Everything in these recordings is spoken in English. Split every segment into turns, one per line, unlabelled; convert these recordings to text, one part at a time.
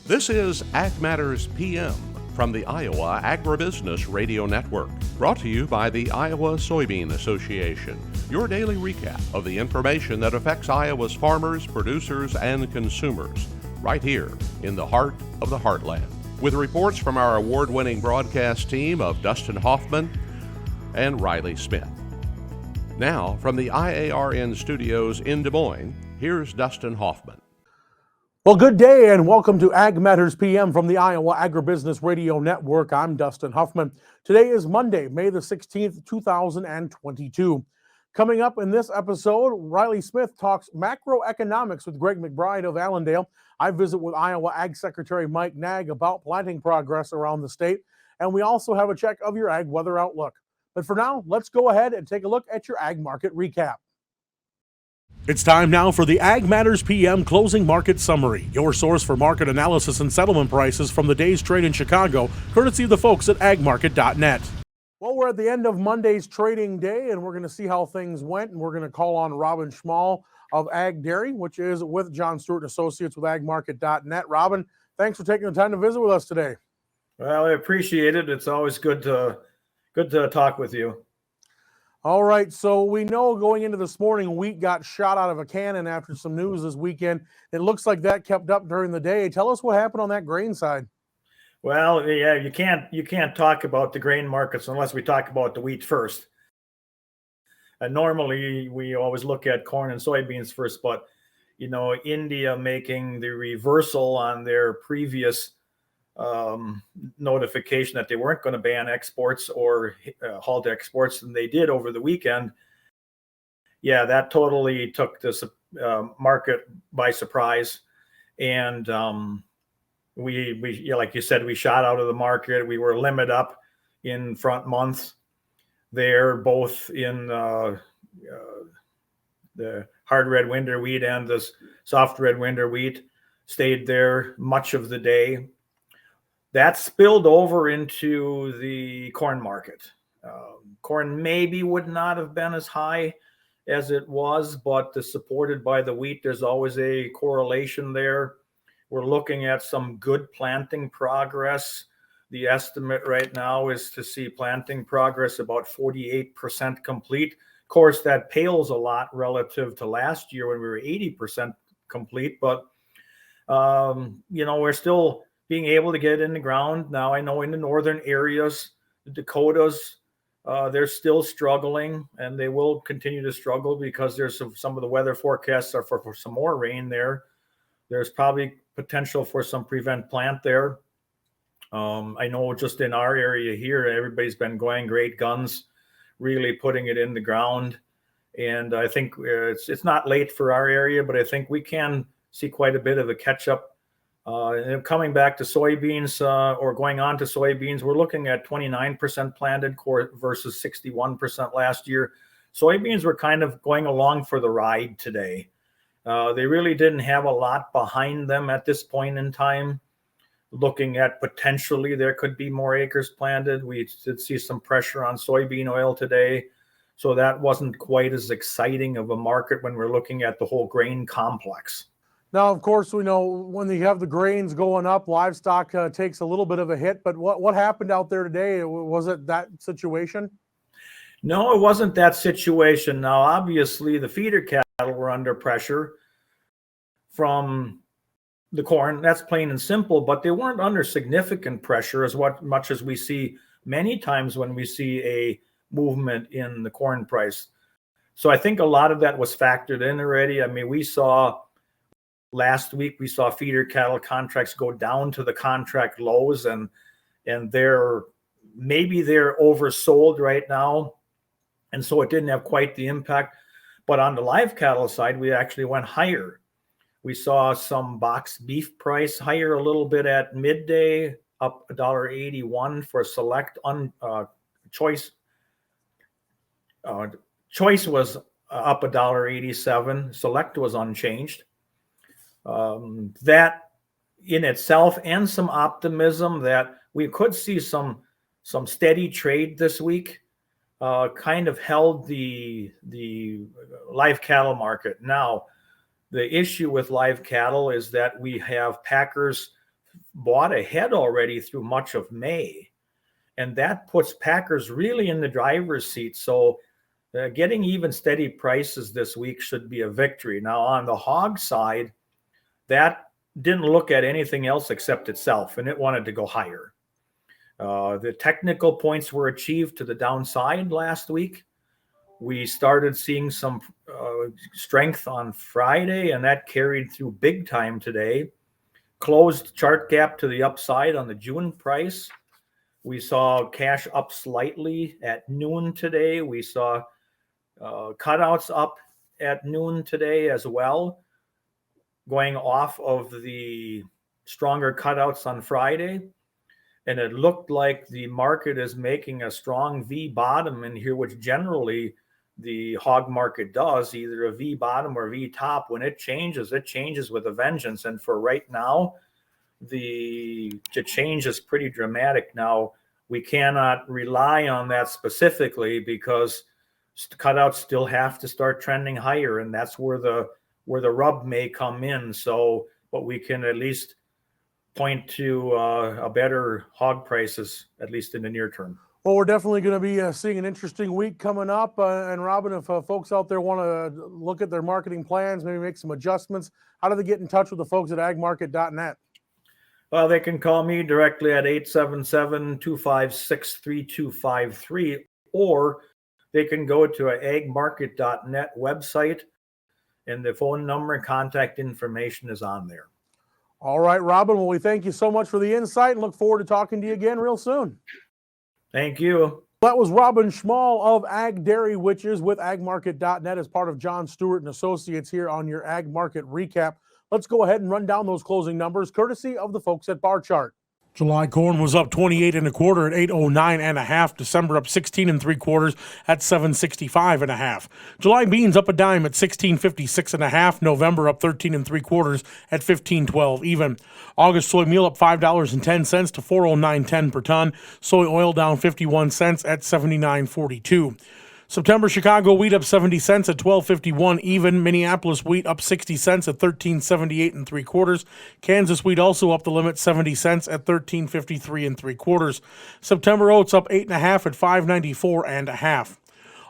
This is Ag Matters PM from the Iowa Agribusiness Radio Network, brought to you by the Iowa Soybean Association, your daily recap of the information that affects Iowa's farmers, producers, and consumers, right here in the heart of the heartland. With reports from our award-winning broadcast team of Dustin Hoffman and Riley Smith. Now, from the IARN studios in Des Moines, here's Dustin Hoffman.
Well, good day and welcome to Ag Matters PM from the Iowa Agribusiness Radio Network. I'm Dustin Hoffman. Today is Monday, May the 16th, 2022. Coming up in this episode, Riley Smith talks macroeconomics with Greg McBride of Allendale. I visit with Iowa Ag Secretary Mike Naig about planting progress around the state. And we also have a check of your ag weather outlook. But for now, let's go ahead and take a look at your ag market recap. It's time now for the Ag Matters PM Closing Market Summary, your source for market analysis and settlement prices from the day's trade in Chicago, courtesy of the folks at agmarket.net. Well, we're at the end of Monday's trading day, and we're going to see how things went, and we're going to call on Robin Schmahl of Ag Dairy, which is with John Stewart Associates with agmarket.net. Robin, thanks for taking the time to visit with us today.
Well, I appreciate it. It's always good to talk with you.
All right, so we know going into this morning, wheat got shot out of a cannon after some news this weekend. It looks like that kept up during the day. Tell us what happened on that grain side.
Well, yeah, you can't talk about the grain markets unless we talk about the wheat first. And normally we always look at corn and soybeans first, but you know, India making the reversal on their previous notification that they weren't going to ban exports or halt exports, and they did over the weekend. Yeah, that totally took this market by surprise, and we like you said, we shot out of the market. We were limit up in front month there, both in the hard red winter wheat and the soft red winter wheat stayed there much of the day. That spilled over into the corn market. Corn maybe would not have been as high as it was, but supported by the wheat, there's always a correlation there. We're looking at some good planting progress. The estimate right now is to see planting progress about 48% complete. Of course, that pales a lot relative to last year when we were 80% complete, but you know, we're still being able to get in the ground. Now, I know in the northern areas, the Dakotas, they're still struggling, and they will continue to struggle because there's some of the weather forecasts are for some more rain there. There's probably potential for some prevent plant there. I know just in our area here, everybody's been going great guns, really putting it in the ground. And I think it's not late for our area, but I think we can see quite a bit of a catch up. And coming back to soybeans or going on to soybeans, we're looking at 29% planted versus 61% last year. Soybeans were kind of going along for the ride today. They really didn't have a lot behind them at this point in time. Looking at potentially there could be more acres planted. We did see some pressure on soybean oil today. So that wasn't quite as exciting of a market when we're looking at the whole grain complex.
Now, of course, we know when you have the grains going up, livestock takes a little bit of a hit. But what happened out there today? Was it that situation?
No, it wasn't that situation. Now, obviously, the feeder cattle were under pressure from the corn. That's plain and simple. But they weren't under significant pressure as much as we see many times when we see a movement in the corn price. So I think a lot of that was factored in already. I mean, last week, we saw feeder cattle contracts go down to the contract lows, and they're oversold right now. And so it didn't have quite the impact. But on the live cattle side, we actually went higher. We saw some box beef price higher a little bit at midday, up $1.81 for select choice. Choice was up $1.87. Select was unchanged. That in itself, and some optimism that we could see some steady trade this week, kind of held the live cattle market. Now, the issue with live cattle is that we have packers bought ahead already through much of May. And that puts packers really in the driver's seat. So getting even steady prices this week should be a victory. Now, on the hog side, that didn't look at anything else except itself, and it wanted to go higher. The technical points were achieved to the downside last week. We started seeing some strength on Friday, and that carried through big time today. Closed chart gap to the upside on the June price. We saw cash up slightly at noon today. We saw cutouts up at noon today as well, going off of the stronger cutouts on Friday. And it looked like the market is making a strong V bottom in here, which generally the hog market does, either a V bottom or V top. When it changes with a vengeance. And for right now, the change is pretty dramatic. Now, we cannot rely on that specifically because cutouts still have to start trending higher, and that's where the rub may come in. So, but we can at least point to a better hog prices, at least in the near term.
Well, we're definitely going to be seeing an interesting week coming up. And Robin, if folks out there want to look at their marketing plans, maybe make some adjustments, how do they get in touch with the folks at agmarket.net?
Well, they can call me directly at 877-256-3253, or they can go to a agmarket.net website, and the phone number and contact information is on there.
All right, Robin. Well, we thank you so much for the insight and look forward to talking to you again real soon.
Thank you.
That was Robin Schmahl of Ag Dairy Witches with agmarket.net as part of John Stewart and Associates here on your Ag Market Recap. Let's go ahead and run down those closing numbers courtesy of the folks at Bar Chart. July corn was up 28 1/4 at 809 1/2. December up 16 3/4 at 765 1/2. July beans up a dime at 1656 1/2. November up 13 3/4 at 1512 even. August soy meal up $5.10 to 409.10 per ton. Soy oil down 51 cents at 79.42. September Chicago wheat up 70 cents at 12.51 even. Minneapolis wheat up 60 cents at 13.78 3/4. Kansas wheat also up the limit 70 cents at 13.53 3/4. September oats up 8 1/2 at 5.94 1/2.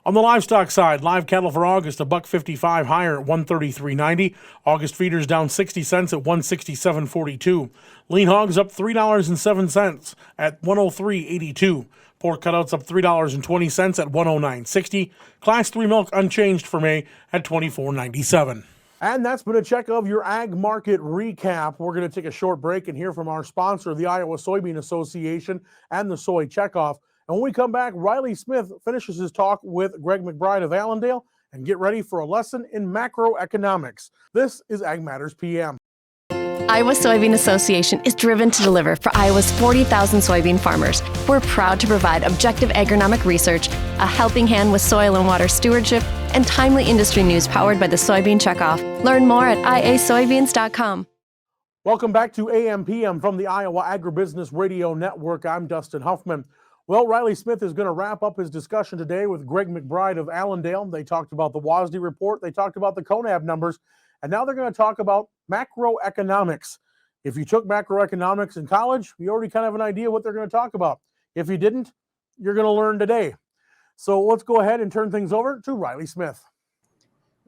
On the livestock side, live cattle for August $1.55 higher at 133.90. August feeders down 60 cents at 167.42. Lean hogs up $3.07 at 103.82. Pork cutouts up $3.20 at 109.60. Class 3 milk unchanged for May at 24.97. And that's been a check of your Ag Market Recap. We're going to take a short break and hear from our sponsor, the Iowa Soybean Association and the Soy Checkoff. And when we come back, Riley Smith finishes his talk with Greg McBride of Allendale and get ready for a lesson in macroeconomics. This is Ag Matters PM.
Iowa Soybean Association is driven to deliver for Iowa's 40,000 soybean farmers. We're proud to provide objective agronomic research, a helping hand with soil and water stewardship, and timely industry news powered by the Soybean Checkoff. Learn more at iasoybeans.com.
Welcome back to AM/PM from the Iowa Agribusiness Radio Network. I'm Dustin Huffman. Well, Riley Smith is going to wrap up his discussion today with Greg McBride of Allendale. They talked about the WASDE report. They talked about the CONAB numbers. And now they're going to talk about macroeconomics. If you took macroeconomics in college, you already kind of have an idea what they're going to talk about. If you didn't, you're going to learn today. So let's go ahead and turn things over to Riley Smith.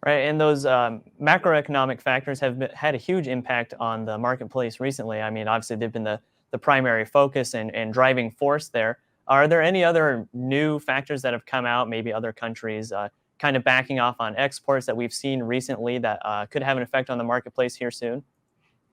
Right, and those macroeconomic factors have had a huge impact on the marketplace recently. I mean, obviously, they've been the primary focus and driving force there. Are there any other new factors that have come out, maybe other countries kind of backing off on exports that we've seen recently that could have an effect on the marketplace here soon?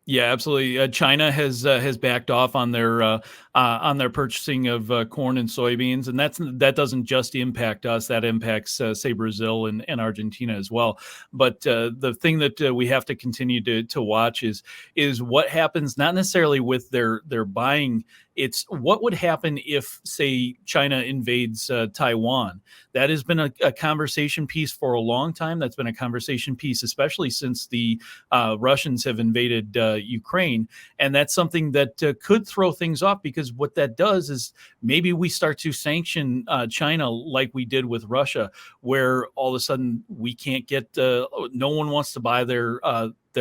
Yeah, absolutely. China has backed off on their purchasing of corn and soybeans, and that doesn't just impact us. That impacts, say, Brazil and Argentina as well. But the thing that we have to continue to watch is what happens, not necessarily with their buying. It's what would happen if, say, China invades Taiwan. That has been a conversation piece for a long time. That's been a conversation piece, especially since the Russians have invaded Ukraine. And that's something that could throw things off because because what that does is maybe we start to sanction China like we did with Russia, where all of a sudden we can't get, no one wants to buy their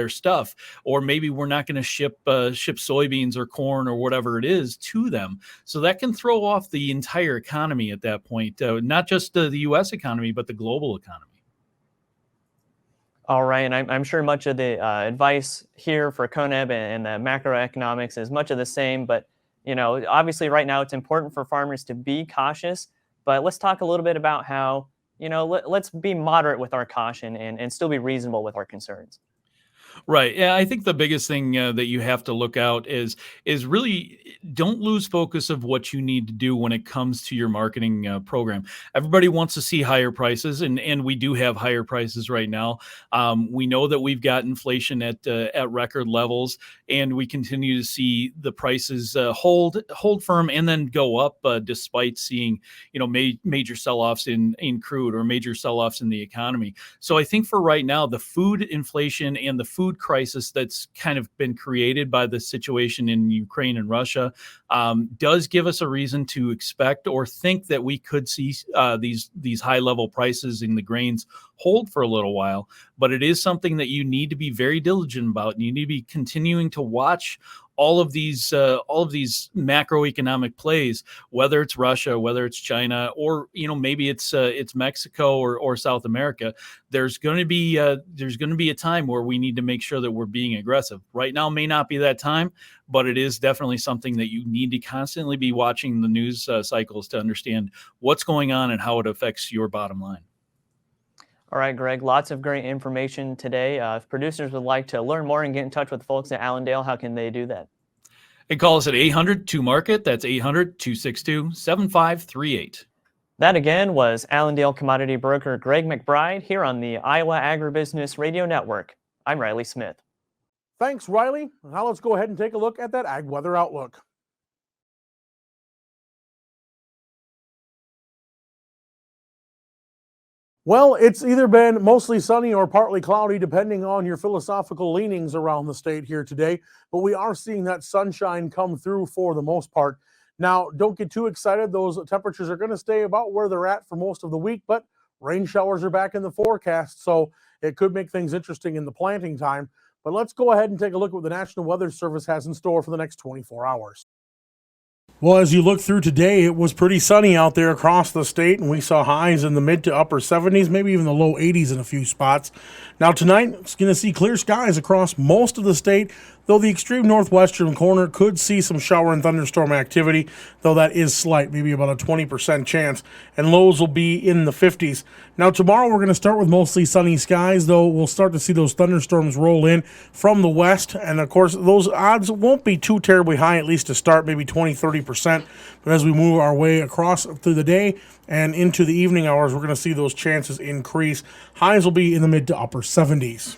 stuff, or maybe we're not going to ship soybeans or corn or whatever it is to them. So that can throw off the entire economy at that point, not just the U.S. economy, but the global economy.
All right, and I'm sure much of the advice here for CONEB and the macroeconomics is much of the same, but obviously right now it's important for farmers to be cautious, but let's talk a little bit about how, let's be moderate with our caution and still be reasonable with our concerns.
Right. Yeah, I think the biggest thing that you have to look out is really don't lose focus of what you need to do when it comes to your marketing program. Everybody wants to see higher prices, and we do have higher prices right now. We know that we've got inflation at record levels, and we continue to see the prices hold firm and then go up despite seeing major sell-offs in crude or major sell-offs in the economy. So I think for right now, the food inflation and the food crisis that's kind of been created by the situation in Ukraine and Russia does give us a reason to expect or think that we could see these high level prices in the grains hold for a little while. But it is something that you need to be very diligent about, and you need to be continuing to watch all of these macroeconomic plays, whether it's Russia, whether it's China, or maybe it's Mexico or South America. There's going to be a time where we need to make sure that we're being aggressive. Right now may not be that time, but it is definitely something that you need to constantly be watching the news cycles to understand what's going on and how it affects your bottom line.
All right, Greg, lots of great information today. If producers would like to learn more and get in touch with folks at Allendale, how can they do that?
And call us at 800-2MARKET. That's 800-262-7538.
That again was Allendale commodity broker Greg McBride here on the Iowa Agribusiness Radio Network. I'm Riley Smith.
Thanks, Riley. Now let's go ahead and take a look at that ag weather outlook. Well, it's either been mostly sunny or partly cloudy, depending on your philosophical leanings around the state here today. But we are seeing that sunshine come through for the most part. Now, don't get too excited. Those temperatures are going to stay about where they're at for most of the week, but rain showers are back in the forecast, so it could make things interesting in the planting time. But let's go ahead and take a look at what the National Weather Service has in store for the next 24 hours. Well, as you look through today, it was pretty sunny out there across the state, and we saw highs in the mid to upper 70s, maybe even the low 80s in a few spots. Now tonight, it's going to see clear skies across most of the state, though the extreme northwestern corner could see some shower and thunderstorm activity, though that is slight, maybe about a 20% chance, and lows will be in the 50s. Now tomorrow, we're going to start with mostly sunny skies, though we'll start to see those thunderstorms roll in from the west, and of course, those odds won't be too terribly high, at least to start, maybe 20-30%. But as we move our way across through the day and into the evening hours, we're going to see those chances increase. Highs will be in the mid to upper 70s.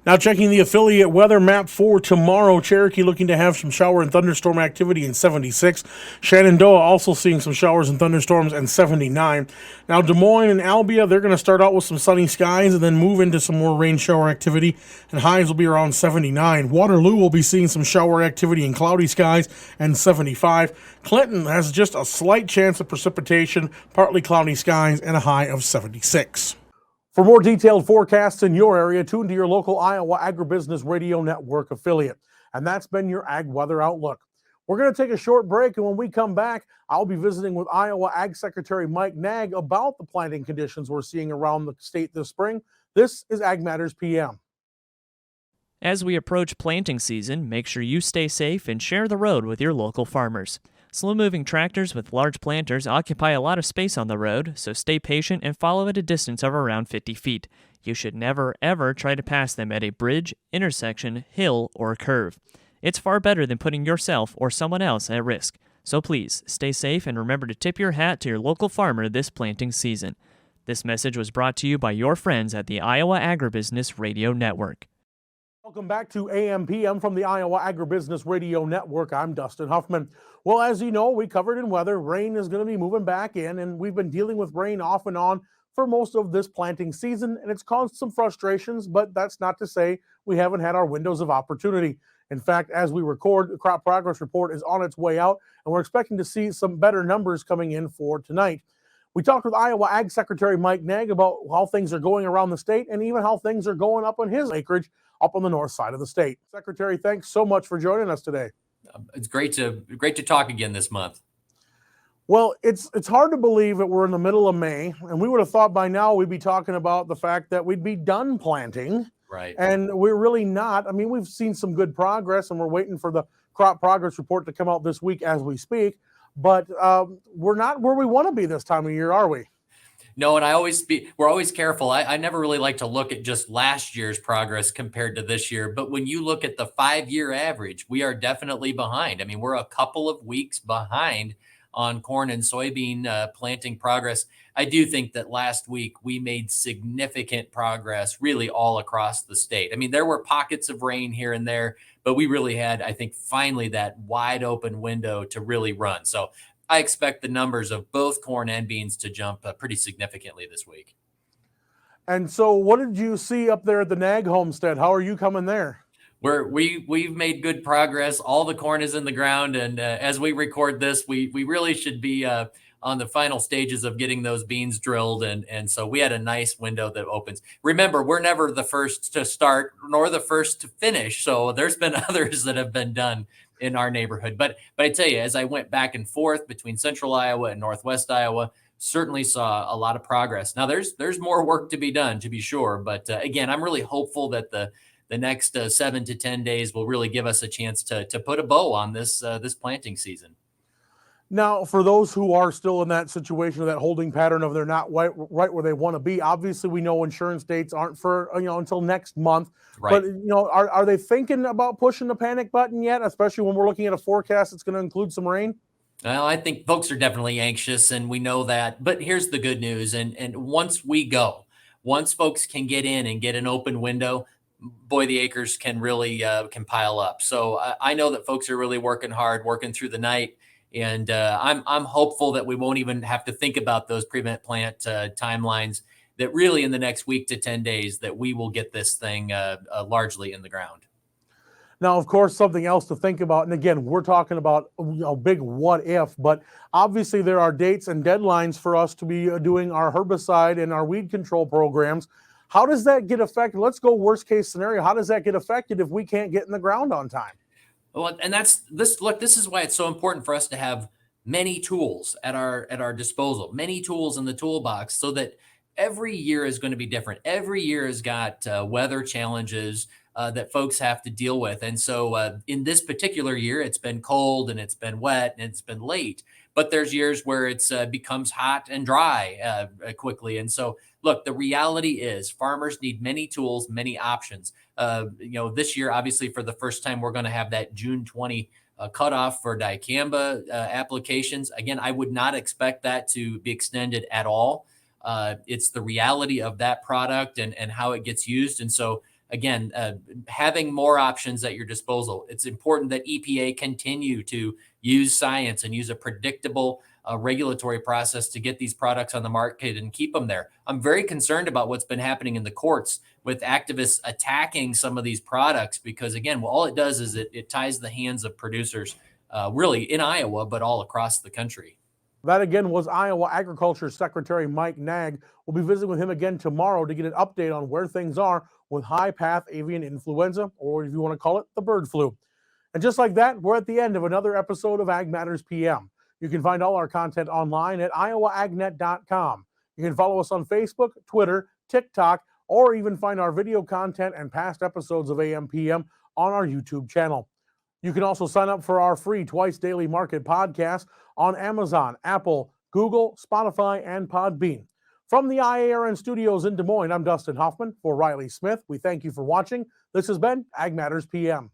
Now checking the affiliate weather map for tomorrow, Cherokee looking to have some shower and thunderstorm activity in 76. Shenandoah also seeing some showers and thunderstorms in 79. Now Des Moines and Albia, they're going to start out with some sunny skies and then move into some more rain shower activity, and highs will be around 79. Waterloo will be seeing some shower activity and cloudy skies and 75. Clinton has just a slight chance of precipitation, partly cloudy skies, and a high of 76. For more detailed forecasts in your area, tune to your local Iowa Agribusiness Radio Network affiliate. And that's been your Ag Weather Outlook. We're going to take a short break, and when we come back, I'll be visiting with Iowa Ag Secretary Mike Naig about the planting conditions we're seeing around the state this spring. This is Ag Matters PM.
As we approach planting season, make sure you stay safe and share the road with your local farmers. Slow-moving tractors with large planters occupy a lot of space on the road, so stay patient and follow at a distance of around 50 feet. You should never, ever try to pass them at a bridge, intersection, hill, or curve. It's far better than putting yourself or someone else at risk. So please, stay safe and remember to tip your hat to your local farmer this planting season. This message was brought to you by your friends at the Iowa Agribusiness Radio Network.
Welcome back to AM/PM from the Iowa Agribusiness Radio Network. I'm Dustin Huffman. Well, as you know, we covered in weather, rain is going to be moving back in, and we've been dealing with rain off and on for most of this planting season, and it's caused some frustrations, but that's not to say we haven't had our windows of opportunity. In fact, as we record, the crop progress report is on its way out, and we're expecting to see some better numbers coming in for tonight. We talked with Iowa Ag Secretary Mike Naig about how things are going around the state and even how things are going up on his acreage up on the north side of the state. Secretary, thanks so much for joining us today.
It's great to talk again this month.
Well, it's hard to believe that we're in the middle of May, and we would have thought by now we'd be talking about the fact that we'd be done planting.
Right.
And we're really not. I mean, we've seen some good progress, and we're waiting for the crop progress report to come out this week as we speak. But we're not where we want to be this time of year, are we?
No, and we're always careful. I never really like to look at just last year's progress compared to this year. But when you look at the 5-year average, we are definitely behind. I mean, we're a couple of weeks behind on corn and soybean planting progress. I do think that last week we made significant progress really all across the state. I mean, there were pockets of rain here and there, but we really had, I think, finally that wide open window to really run. So I expect the numbers of both corn and beans to jump pretty significantly this week.
And so what did you see up there at the Naig homestead? How are you coming there?
We've made good progress. All the corn is in the ground, and as we record this, we really should be on the final stages of getting those beans drilled, and so we had a nice window that opens. Remember, we're never the first to start nor the first to finish, so there's been others that have been done in our neighborhood. But I tell you, as I went back and forth between Central Iowa and Northwest Iowa, certainly saw a lot of progress. Now there's more work to be done, to be sure, but again, I'm really hopeful that the next 7 to 10 days will really give us a chance to put a bow on this planting season.
Now, for those who are still in that situation of that holding pattern of they're not right where they want to be, obviously we know insurance dates aren't for until next month.
Right.
But are they thinking about pushing the panic button yet? Especially when we're looking at a forecast that's going to include some rain.
Well, I think folks are definitely anxious, and we know that. But here's the good news: and once folks can get in and get an open window, boy, the acres can really can pile up. So I know that folks are really working hard, working through the night. And I'm hopeful that we won't even have to think about those prevent plant timelines, that really in the next week to 10 days that we will get this thing largely in the ground.
Now, of course, something else to think about, and again, we're talking about big what if, but obviously there are dates and deadlines for us to be doing our herbicide and our weed control programs. How does that get affected? Let's go worst case scenario. How does that get affected if we can't get in the ground on time?
Well, and that's this. Look, this is why it's so important for us to have many tools at our disposal, many tools in the toolbox, so that every year is going to be different. Every year has got weather challenges that folks have to deal with. And so in this particular year, it's been cold and it's been wet and it's been late. But there's years where it's becomes hot and dry quickly. And so, look, the reality is farmers need many tools, many options. This year, obviously, for the first time, we're going to have that June 20 cutoff for dicamba applications. Again, I would not expect that to be extended at all. It's the reality of that product and how it gets used. And so, again, having more options at your disposal. It's important that EPA continue to use science and use a predictable regulatory process to get these products on the market and keep them there. I'm very concerned about what's been happening in the courts with activists attacking some of these products because, again, all it does is it ties the hands of producers really in Iowa, but all across the country.
That again was Iowa Agriculture Secretary Mike Naig. We'll be visiting with him again tomorrow to get an update on where things are with high path avian influenza, or if you want to call it, the bird flu. And just like that, we're at the end of another episode of Ag Matters PM. You can find all our content online at iowaagnet.com. You can follow us on Facebook, Twitter, TikTok, or even find our video content and past episodes of AM PM on our YouTube channel. You can also sign up for our free twice daily market podcast on Amazon, Apple, Google, Spotify, and Podbean. From the IARN studios in Des Moines, I'm Dustin Hoffman. For Riley Smith, we thank you for watching. This has been Ag Matters PM.